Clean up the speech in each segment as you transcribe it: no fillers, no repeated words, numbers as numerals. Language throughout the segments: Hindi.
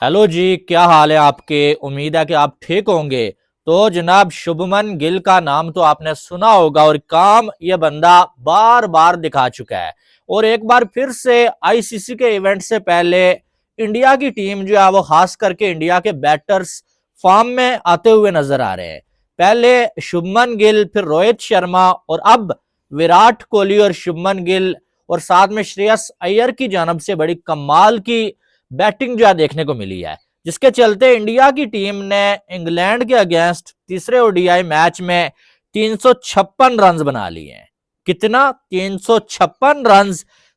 हेलो जी, क्या हाल है आपके। उम्मीद है कि आप ठीक होंगे। तो जनाब, शुभमन गिल का नाम तो आपने सुना होगा और काम ये बंदा बार बार दिखा चुका है। और एक बार फिर से आईसीसी के इवेंट से पहले इंडिया की टीम जो है वो खास करके इंडिया के बैटर्स फॉर्म में आते हुए नजर आ रहे हैं। पहले शुभमन गिल, फिर रोहित शर्मा और अब विराट कोहली और शुभमन गिल और साथ में श्रेयस अय्यर की जानब से बड़ी कमाल की बैटिंग जो है देखने को मिली है, जिसके चलते इंडिया की टीम ने इंग्लैंड के अगेंस्ट तीसरे ओडीआई मैच में 356 रन बना लिए हैं। कितना? 356 रन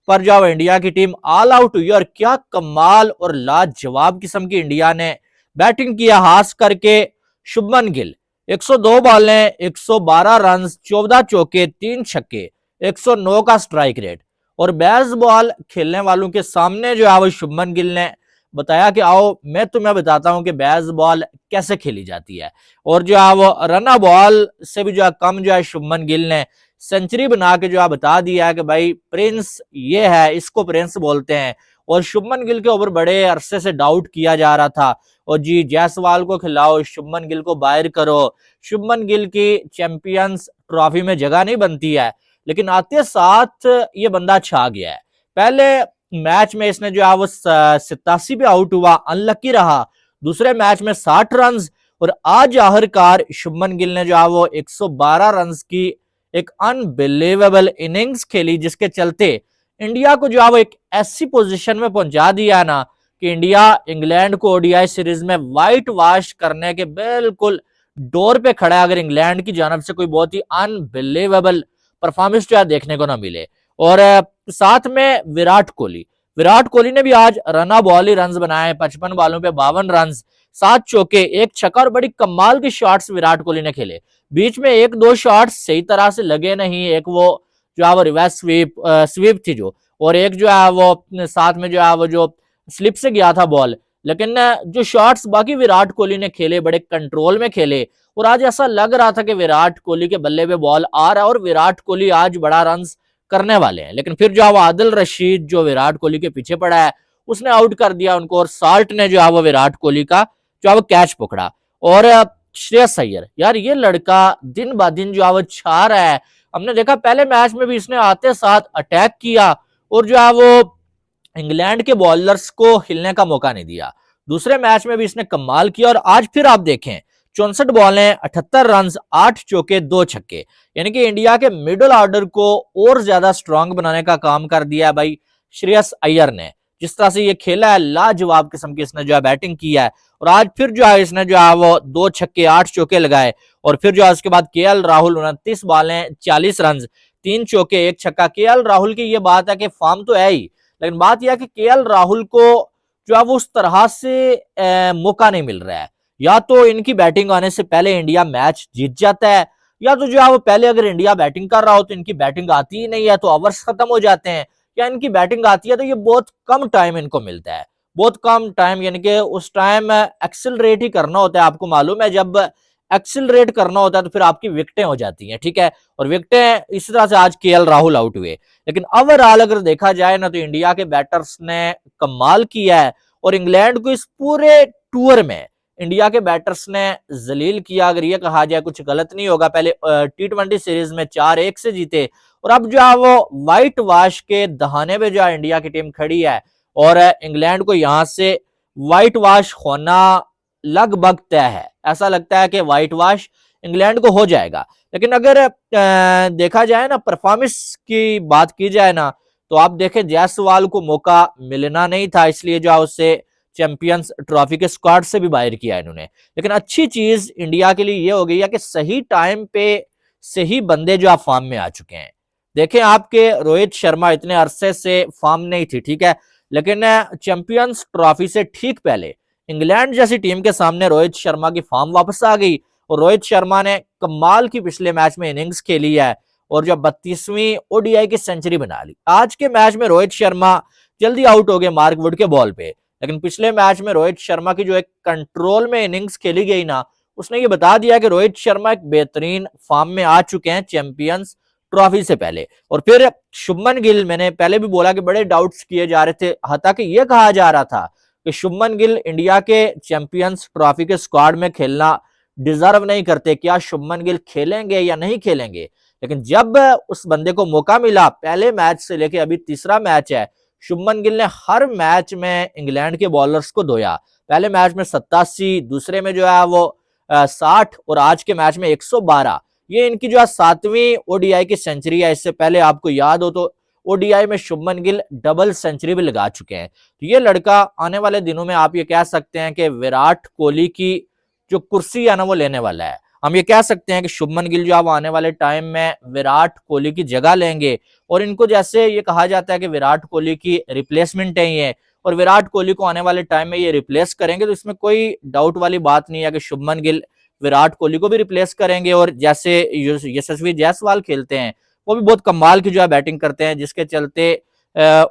पर जो इंडिया की टीम ऑल आउट हुई। और क्या कमाल और लाजवाब किस्म की इंडिया ने बैटिंग किया, खास करके शुभमन गिल। 102 बॉलें, 112 रन, 14 चौके, 3 छक्के, 109 का स्ट्राइक रेट। और बेसबॉल खेलने वालों के सामने जो है वो शुभमन गिल ने बताया कि आओ मैं तुम्हें बताता हूं कि बेसबॉल कैसे खेली जाती है। और जो है वो रना बॉल से भी जो है कम जो है शुभमन गिल ने सेंचुरी बना के जो है बता दिया है कि भाई प्रिंस ये है, इसको प्रिंस बोलते हैं। और शुभमन गिल के ऊपर बड़े अरसे से डाउट किया जा रहा था, और जी जायसवाल को खिलाओ, शुभमन गिल को बाहर करो, शुभमन गिल की चैंपियंस ट्रॉफी में जगह नहीं बनती है। लेकिन आते साथ ये बंदा छा गया है। पहले मैच में इसने जो है वो 87 पे आउट हुआ, अनलकी रहा। दूसरे मैच में 60 रन। और आज आखिरकार शुभमन गिल ने जो है वो 112 रन की एक अनबिलीवेबल इनिंग्स खेली, जिसके चलते इंडिया को जो है वो एक ऐसी पोजीशन में पहुंचा दिया ना कि इंडिया इंग्लैंड को ओडीआई सीरीज में व्हाइट वॉश करने के बिल्कुल डोर पे खड़ा है, अगर इंग्लैंड की जानब से कोई बहुत ही अनबिलीवेबल परफॉर्मेंस जो है देखने को ना मिले। और साथ में विराट कोहली ने भी आज रना बॉल ही रन बनाए, 55 बॉलों पे 52 रन, 7 चौके, एक छक्का। और बड़ी कमाल की शॉट्स विराट कोहली ने खेले। बीच में एक दो शॉट्स सही तरह से लगे नहीं, एक वो जो है वो रिवर्स स्वीप थी जो, और एक जो है वो साथ में जो है वो जो स्लिप से गया था बॉल। लेकिन जो शॉट्स बाकी विराट कोहली ने खेले बड़े कंट्रोल में खेले। और आज ऐसा लग रहा था कि विराट कोहली के बल्ले पे बॉल आ रहा है और विराट कोहली आज बड़ा रन करने वाले हैं। लेकिन फिर जो है वो आदिल रशीद जो विराट कोहली के पीछे पड़ा है, उसने आउट कर दिया उनको। और साल्ट ने जो है वो विराट कोहली का जो है वो कैच पकड़ा। और श्रेयस अय्यर, यार ये लड़का दिन ब दिन जो है वो छा रहा है। हमने देखा पहले मैच में भी इसने आते साथ अटैक किया और जो है वो इंग्लैंड के बॉलर्स को हिलने का मौका नहीं दिया। दूसरे मैच में भी इसने कमाल किया। और आज फिर आप देखें 64 बॉलें, 78 रन, 8 चौके, 2 छक्के। यानी कि इंडिया के मिडिल ऑर्डर को और ज्यादा स्ट्रांग बनाने का काम कर दिया है भाई श्रेयस अय्यर ने। जिस तरह से ये खेला है, लाजवाब किस्म की इसने जो है बैटिंग किया है। और आज फिर जो है इसने जो है वो 2 छक्के, 8 चौके लगाए। और फिर जो है उसके बाद केएल राहुल 29 बॉलें, 40 रन, 3 चौके, 1 छक्का। केएल राहुल की ये बात है कि फॉर्म तो है ही, लेकिन बात यह है कि केएल राहुल को जो है वो उस तरह से मौका नहीं मिल रहा है। या तो इनकी बैटिंग आने से पहले इंडिया मैच जीत जाता है, या तो जो है वो पहले अगर इंडिया बैटिंग कर रहा हो तो इनकी बैटिंग आती ही नहीं है तो ओवर्स खत्म हो जाते हैं, या इनकी बैटिंग आती है तो ये बहुत कम टाइम इनको मिलता है, बहुत कम टाइम। यानी कि उस टाइम एक्सिलरेट ही करना होता है। आपको मालूम है जब एक्सिलरेट करना होता है तो फिर आपकी विकेटें हो जाती हैं, ठीक है। और विकेटें इसी तरह से आज केएल राहुल आउट हुए। लेकिन ओवरऑल अगर देखा जाए ना तो इंडिया के बैटर्स ने कमाल किया है। और इंग्लैंड को इस पूरे टूर में इंडिया के बैटर्स ने जलील किया, अगर ये कहा जाए कुछ गलत नहीं होगा। पहले T20 सीरीज में 4-1 से जीते, और अब जो है वो व्हाइट वॉश के दहाने पे जो है इंडिया की टीम खड़ी है। और इंग्लैंड को यहां से व्हाइट वॉश होना लगभग तय है। ऐसा लगता है कि व्हाइट वॉश इंग्लैंड को हो जाएगा। लेकिन अगर देखा जाए ना, परफॉर्मेंस की बात की जाए ना, तो आप देखें जायसवाल को मौका मिलना नहीं था, इसलिए जो है उससे चैंपियंस ट्रॉफी के स्क्वाड से भी बाहर किया इन्होंने। लेकिन अच्छी चीज इंडिया के लिए ये हो गई है कि सही टाइम पे सही बंदे जो आप फॉर्म में आ चुके हैं। देखें आपके रोहित शर्मा इतने अरसे से फॉर्म नहीं थी, ठीक है, लेकिन चैंपियंस ट्रॉफी से ठीक पहले इंग्लैंड जैसी टीम के सामने रोहित शर्मा की फॉर्म वापस आ गई। और रोहित शर्मा ने कमाल की पिछले मैच में इनिंग्स खेली है और जो 32वीं ओडीआई की सेंचुरी बना ली। आज के मैच में रोहित शर्मा जल्दी आउट हो गए मार्क वुड के बॉल पे, लेकिन पिछले मैच में रोहित शर्मा की जो एक कंट्रोल में इनिंग्स खेली गई ना, उसने ये बता दिया कि रोहित शर्मा एक बेहतरीन फॉर्म में आ चुके हैं चैंपियंस ट्रॉफी से पहले। और फिर शुभमन गिल, मैंने पहले भी बोला कि बड़े डाउट्स किए जा रहे थे, हालांकि ये कहा जा रहा था कि शुभमन गिल इंडिया के चैंपियंस ट्रॉफी के स्क्वाड में खेलना डिजर्व नहीं करते, क्या शुभमन गिल खेलेंगे या नहीं खेलेंगे। लेकिन जब उस बंदे को मौका मिला, पहले मैच से लेके अभी तीसरा मैच है, शुभमन गिल ने हर मैच में इंग्लैंड के बॉलर्स को धोया। पहले मैच में 87, दूसरे में जो है वो 60 और आज के मैच में 112। ये इनकी जो है 7वीं ओडीआई की सेंचुरी है। इससे पहले आपको याद हो तो ओडीआई में शुभमन गिल डबल सेंचुरी भी लगा चुके हैं। तो ये लड़का आने वाले दिनों में आप ये कह सकते हैं कि विराट कोहली की जो कुर्सी है ना वो लेने वाला है। हम ये कह सकते हैं कि शुभमन गिल जो अब आने वाले टाइम में विराट कोहली की जगह लेंगे, और इनको जैसे ये कहा जाता है कि विराट कोहली की रिप्लेसमेंट है ये, और विराट कोहली को आने वाले टाइम में ये रिप्लेस करेंगे, तो इसमें कोई डाउट वाली बात नहीं है कि शुभमन गिल विराट कोहली को भी रिप्लेस करेंगे। और जैसे यशस्वी जायसवाल खेलते हैं, वो भी बहुत कमाल की जो है बैटिंग करते हैं, जिसके चलते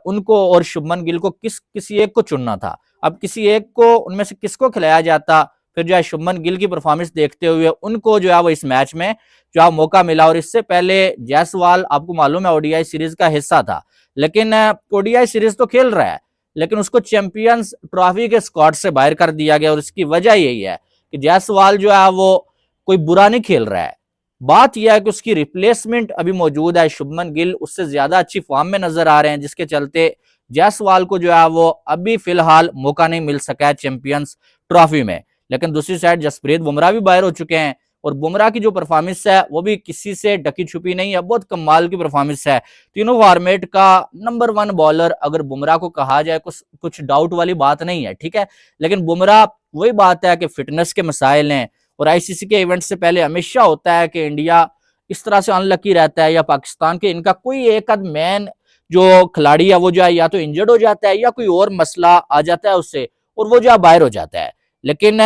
उनको और शुभमन गिल को किसी एक को चुनना था। अब किसी एक को उनमें से किसको खिलाया जाता, फिर जो है शुभमन गिल की परफॉर्मेंस देखते हुए उनको जो है वो इस मैच में जो है मौका मिला। और इससे पहले जायसवाल आपको मालूम है ओडीआई सीरीज का हिस्सा था, लेकिन ओडीआई सीरीज तो खेल रहा है, लेकिन उसको चैंपियंस ट्रॉफी के स्क्वाड से बाहर कर दिया गया। और इसकी वजह यही है कि जायसवाल जो है वो कोई बुरा नहीं खेल रहा है, बात यह है कि उसकी रिप्लेसमेंट अभी मौजूद है। शुभमन गिल उससे ज्यादा अच्छी फॉर्म में नजर आ रहे हैं, जिसके चलते जायसवाल को जो है वो अभी फिलहाल मौका नहीं मिल सका है चैंपियंस ट्रॉफी में। लेकिन दूसरी साइड जसप्रीत बुमराह भी बाहर हो चुके हैं, और बुमराह की जो परफॉर्मेंस है वो भी किसी से ढकी छुपी नहीं है, बहुत कमाल की परफॉर्मेंस है। तीनों फॉर्मेट का नंबर 1 बॉलर अगर बुमराह को कहा जाए कुछ डाउट वाली बात नहीं है, ठीक है। लेकिन बुमराह वही बात है कि फिटनेस के मसाइल हैं, और आईसीसी के इवेंट से पहले हमेशा होता है कि इंडिया इस तरह से अनलकी रहता है, या पाकिस्तान के इनका कोई एक आध मैन जो खिलाड़ी है वो जो है या तो इंजर्ड हो जाता है या कोई और मसला आ जाता है उससे, और वो जो है बाहर हो जाता है। लेकिन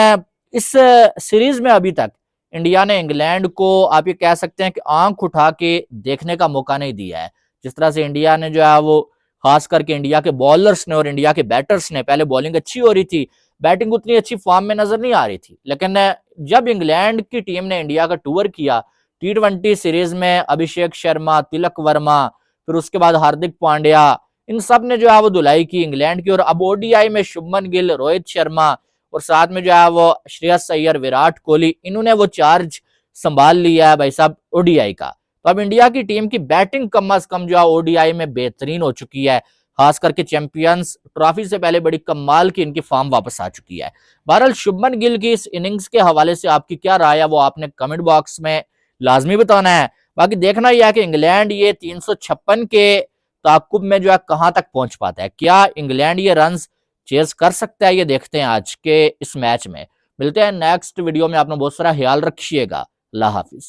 इस सीरीज में अभी तक इंडिया ने इंग्लैंड को आप ये कह सकते हैं कि आंख उठा के देखने का मौका नहीं दिया है। जिस तरह से इंडिया ने जो है वो खास करके इंडिया के बॉलर्स ने और इंडिया के बैटर्स ने, पहले बॉलिंग अच्छी हो रही थी, बैटिंग उतनी अच्छी फॉर्म में नजर नहीं आ रही थी, लेकिन जब इंग्लैंड की टीम ने इंडिया का टूर किया T20 सीरीज में, अभिषेक शर्मा, तिलक वर्मा, फिर उसके बाद हार्दिक पांड्या, इन सब ने जो है वो धुलाई की इंग्लैंड की। और अब ओडीआई में शुभमन गिल, रोहित शर्मा और साथ में जो है वो श्रेयस अय्यर, विराट कोहली, इन्होंने वो चार्ज संभाल लिया है भाई साहब ओडीआई का। तो अब इंडिया की टीम की बैटिंग कम अज कम जो है ओडीआई में बेहतरीन हो चुकी है, खास करके चैंपियंस ट्रॉफी से पहले बड़ी कमाल की इनकी फॉर्म वापस आ चुकी है। बहरहाल शुभमन गिल की इस इनिंग्स के हवाले से आपकी क्या राय है वो आपने कमेंट बॉक्स में लाजमी बताना है। बाकी देखना यह है कि इंग्लैंड ये 356 के ताकुब में जो है कहां तक पहुंच पाता है, क्या इंग्लैंड ये रन चेज कर सकता है, ये देखते हैं आज के इस मैच में। मिलते हैं नेक्स्ट वीडियो में, आपने बहुत सारा ख्याल रखिएगा। अल्लाह हाफिज।